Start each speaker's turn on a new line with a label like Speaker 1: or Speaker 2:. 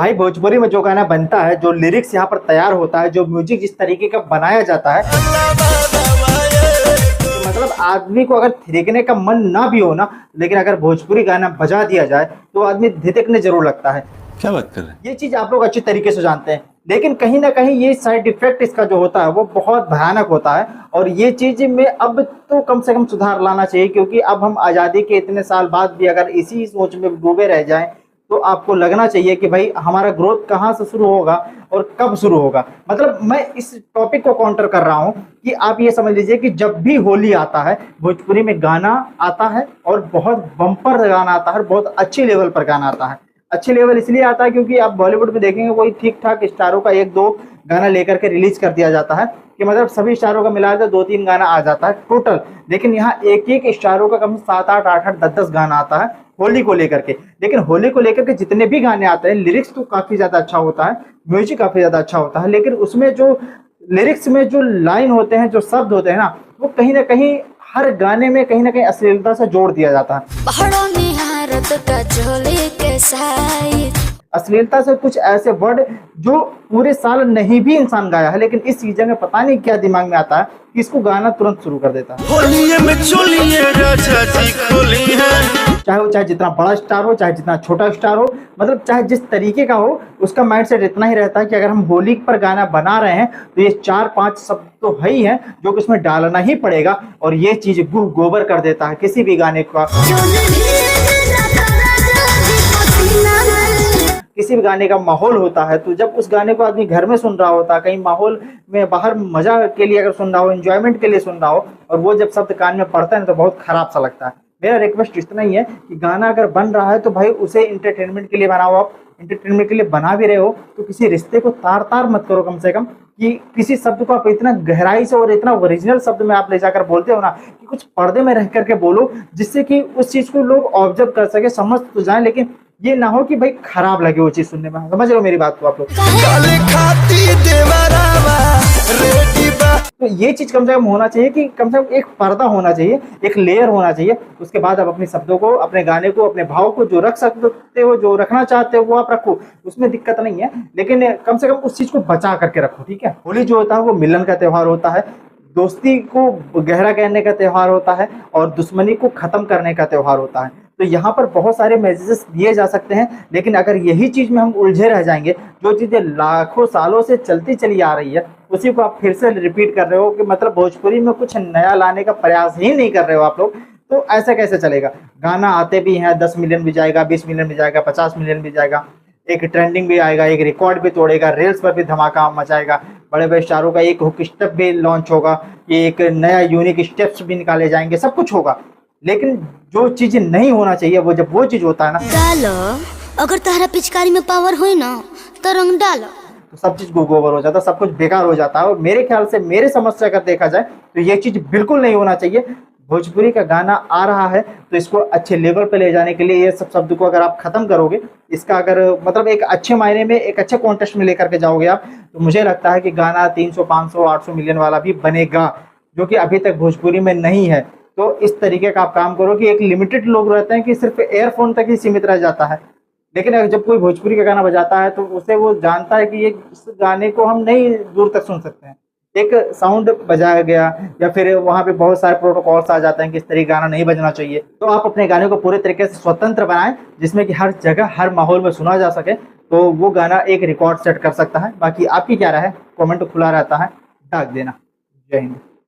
Speaker 1: भाई भोजपुरी में जो गाना बनता है, जो लिरिक्स यहाँ पर तैयार होता है, जो म्यूजिक जिस तरीके का बनाया जाता है, मतलब आदमी को अगर थिरकने का मन ना भी हो ना, लेकिन अगर भोजपुरी गाना बजा दिया जाए तो आदमी थिरकने जरूर लगता है।
Speaker 2: क्या बात कर रहे हैं?
Speaker 1: ये चीज आप लोग अच्छी तरीके से जानते हैं, लेकिन कहीं ना कहीं ये साइड इफेक्ट इसका जो होता है वो बहुत भयानक होता है। और ये चीज में अब तो कम से कम सुधार लाना चाहिए, क्योंकि अब हम आज़ादी के इतने साल बाद भी अगर इसी सोच में डूबे रह जाएं तो आपको लगना चाहिए कि भाई हमारा ग्रोथ कहाँ से शुरू होगा और कब शुरू होगा। मतलब मैं इस टॉपिक को काउंटर कर रहा हूँ कि आप ये समझ लीजिए कि जब भी होली आता है भोजपुरी में गाना आता है और बहुत बम्पर गाना आता है, बहुत अच्छे लेवल पर गाना आता है। अच्छे लेवल इसलिए आता है क्योंकि आप बॉलीवुड में देखेंगे कोई ठीक ठाक स्टारों का एक दो गाना लेकर के रिलीज कर दिया जाता है कि मतलब सभी स्टारों का मिला दो तीन गाना आ जाता है टोटल। लेकिन यहाँ एक एक स्टारों का कम से 7-8 8-8 10-10 गाना आता है होली को लेकर के। लेकिन होली को लेकर के जितने भी गाने आते हैं लिरिक्स तो काफी ज्यादा अच्छा होता है, म्यूजिक काफी ज्यादा अच्छा होता है, लेकिन उसमें जो लिरिक्स में जो लाइन होते हैं, जो शब्द होते हैं ना, वो कहीं ना कहीं हर गाने में कहीं ना कहीं अश्लीलता से जोड़ दिया जाता है। अश्लीलता से कुछ ऐसे वर्ड जो पूरे साल नहीं भी इंसान गाया है, लेकिन इस सीजन में पता नहीं क्या दिमाग में आता है कि इसको गाना तुरंत शुरू कर देता है। चाहे जितना बड़ा स्टार हो, चाहे जितना छोटा स्टार हो, मतलब चाहे जिस तरीके का हो, उसका माइंडसेट इतना ही रहता है कि अगर हम होली पर गाना बना रहे हैं तो ये 4-5 शब्द तो है ही है जो कि उसमें डालना ही पड़ेगा। और ये चीज गुह गोबर कर देता है किसी भी गाने का। किसी भी गाने का माहौल होता है तो जब उस गाने को आदमी घर में सुन रहा होता है, कहीं माहौल में बाहर मजा के लिए अगर सुन रहा हो, एंजॉयमेंट के लिए सुन रहा हो, और वो जब शब्द कान में पड़ता है ना तो बहुत खराब सा लगता है। मेरा रिक्वेस्ट इतना ही है कि गाना अगर बन रहा है तो भाई उसे इंटरटेनमेंट के लिए बनाओ। आप इंटरटेनमेंट के लिए बना भी रहे हो तो किसी रिश्ते को तार तार मत करो, कम से कम कि किसी शब्द को आप इतना गहराई से और इतना ओरिजिनल शब्द में आप ले जाकर बोलते हो ना कि कुछ पर्दे में रह करके बोलो, जिससे कि उस चीज को लोग ऑब्जर्व कर सके, समझ तो जाए, लेकिन ये ना हो कि भाई खराब लगे वो चीज सुनने में। समझ रहे हो मेरी बात को आप लोग? तो ये चीज कम से कम होना चाहिए कि कम से कम एक पर्दा होना चाहिए, एक लेयर होना चाहिए। उसके बाद आप अपने शब्दों को, अपने गाने को, अपने भाव को जो रख सकते हो, जो रखना चाहते हो वो आप रखो, उसमें दिक्कत नहीं है, लेकिन कम से कम उस चीज को बचा करके रखो, ठीक है। होली जो होता है वो मिलन का त्योहार होता है, दोस्ती को गहरा करने का त्योहार होता है और दुश्मनी को खत्म करने का त्योहार होता है। तो यहाँ पर बहुत सारे मैसेजेस दिए जा सकते हैं, लेकिन अगर यही चीज में हम उलझे रह जाएंगे, जो चीजें लाखों सालों से चलती चली आ रही है उसी को आप फिर से रिपीट कर रहे हो कि मतलब भोजपुरी में कुछ नया लाने का प्रयास ही नहीं कर रहे हो आप लोग, तो ऐसा कैसे चलेगा। गाना आते भी हैं, 10 मिलियन भी जाएगा, 20 मिलियन भी जाएगा, 50 मिलियन भी जाएगा, एक ट्रेंडिंग भी आएगा, एक रिकॉर्ड भी तोड़ेगा, रील्स पर भी धमाका मचाएगा, बड़े बड़े स्टारों का एक हुक स्टेप भी लॉन्च होगा, ये एक नया यूनिक स्टेप्स भी निकाले जाएंगे, सब कुछ होगा। लेकिन जो चीज नहीं होना चाहिए वो जब वो चीज होता है ना,
Speaker 3: डालो अगर तुम्हारा पिचकारी में पावर हो ना तो रंग डालो,
Speaker 1: तो सब चीज गोबर हो जाता है, सब कुछ बेकार हो जाता है। और मेरे ख्याल से, मेरे समझ से अगर देखा जाए तो ये चीज बिल्कुल नहीं होना चाहिए। भोजपुरी का गाना आ रहा है तो इसको अच्छे लेवल पे ले जाने के लिए ये सब शब्द को अगर आप खत्म करोगे, इसका अगर मतलब एक अच्छे मायने में, एक अच्छे कॉन्टेस्ट में लेकर के जाओगे आप, तो मुझे लगता है कि गाना 300, 500, 800 मिलियन वाला भी बनेगा, जो कि अभी तक भोजपुरी में नहीं है। तो इस तरीके का आप काम करो कि एक लिमिटेड लोग रहते हैं कि सिर्फ एयरफोन तक ही सीमित रह जाता है, लेकिन अगर जब कोई भोजपुरी का गाना बजाता है तो उसे वो जानता है कि ये इस गाने को हम नहीं दूर तक सुन सकते हैं। एक साउंड बजाया गया या फिर वहाँ पे बहुत सारे प्रोटोकॉल्स आ जाते हैं कि इस तरीके गाना नहीं बजना चाहिए। तो आप अपने गाने को पूरे तरीके से स्वतंत्र बनाएं जिसमें कि हर जगह, हर माहौल में सुना जा सके, तो वो गाना एक रिकॉर्ड सेट कर सकता है। बाकी आपकी क्या राय है, कमेंट खुला रहता है, डाक देना। जय हिंद।